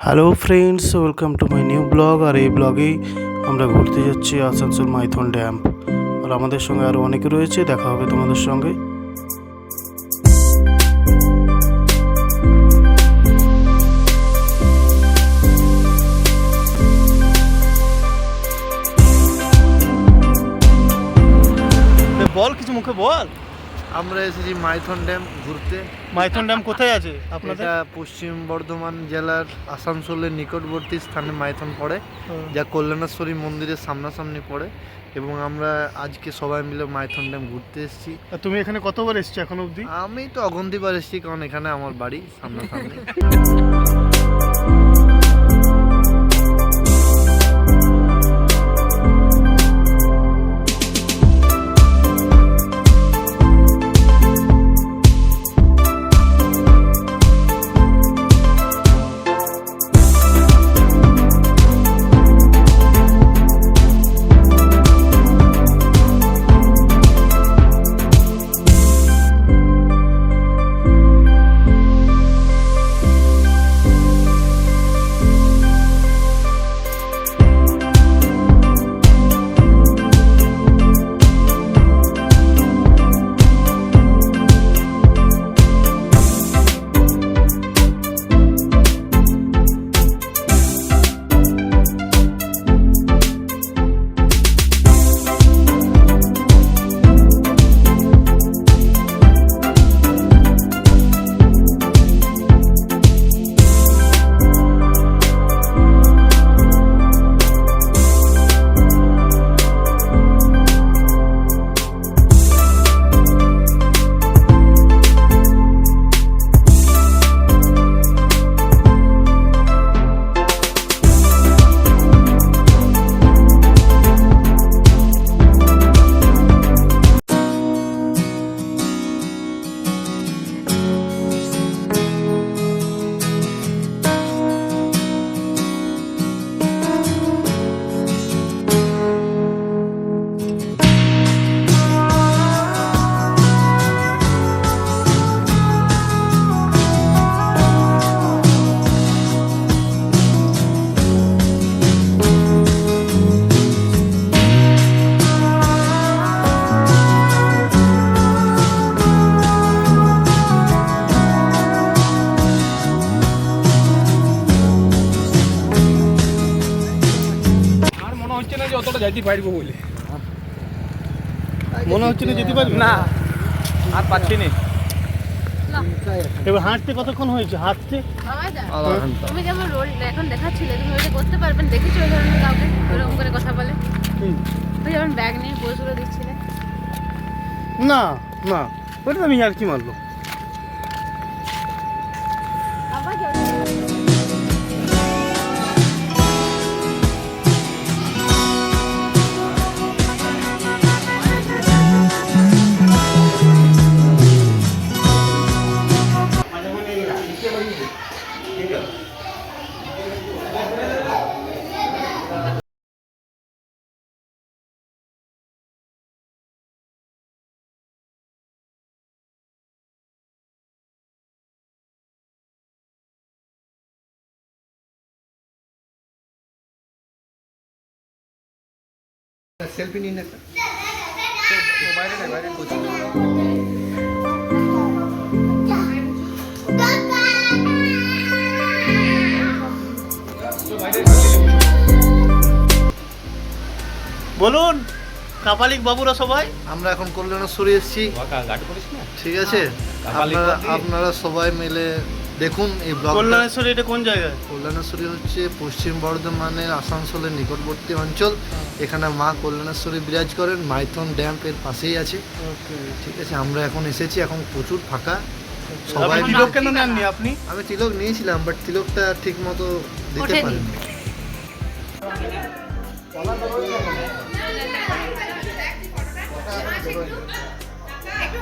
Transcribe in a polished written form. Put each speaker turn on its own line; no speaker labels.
Hello friends, welcome to my new blog. আর এই ব্লগেই আমরা ঘুরতে যাচ্ছি আসানসোল মাইথন ড্যাম। আর আমাদের সঙ্গে আরও অনেকে রয়েছে, দেখা হবে তোমাদের সঙ্গে। বল, কিছু মুখে বল।
আমরা এসেছি মাইথন ড্যাম ঘুরতে।
মাইথন ড্যাম কোথায় আছে আপনাদের?
এটা পশ্চিম বর্ধমান জেলার আসানসোলের নিকটবর্তী স্থানে মাইথন পড়ে, যা কল্যাণেশ্বরী মন্দিরের সামনাসামনি পড়ে। এবং আমরা আজকে সবাই মিলে মাইথন ড্যাম ঘুরতে এসেছি।
তুমি এখানে কতবার এসছো এখন অবধি?
আমি তো অগন্তিবার এসেছি, কারণ এখানে আমার বাড়ি সামনাসামনি।
অতটা যাইতে পারবো বলে
মনে হচ্ছে না যেতে পারবি
না, আর পাচ্ছি না।
এবার হাঁটতে কতক্ষণ হয়েছে? হাঁটতে
তুমি যেমন রোল এখন দেখাচ্ছিলে, তুমি ওইটা করতে পারবেন? দেখেছো ওই ধরনের কাউকে ওরকম করে কথা বলে? ওই যেমন ব্যাগ নিয়ে পোজগুলো দিচ্ছিলে।
না না, ওটা আমি আর কি মারলো।
আবার
সেলফি নিন একটা।
বলুন কাপালিক বাবুরা সবাই।
আমরা এখন কল্যাণেশ্বরী এসেছি, ঠিক আছে? আপনারা সবাই মিলে দেখুন এই ব্লগ।
কল্যাণেশ্বরী এটা কোন জায়গায়?
কল্যাণেশ্বরী হচ্ছে পশ্চিম বর্ধমানের আসানসোলের নিকটবর্তী অঞ্চল। এখানে মা কল্যাণেশ্বরী বিরাজ করেন, মাইথন ড্যাম এর পাশেই আছে, ঠিক আছে? আমরা এখন এসেছি, এখন প্রচুর ফাঁকা। সবাই
তিলক কেন নেননি আপনি?
আমি তিলক নিয়েছিলাম, বাট তিলকটা ঠিক মতো দিতে পারিনি।
একটু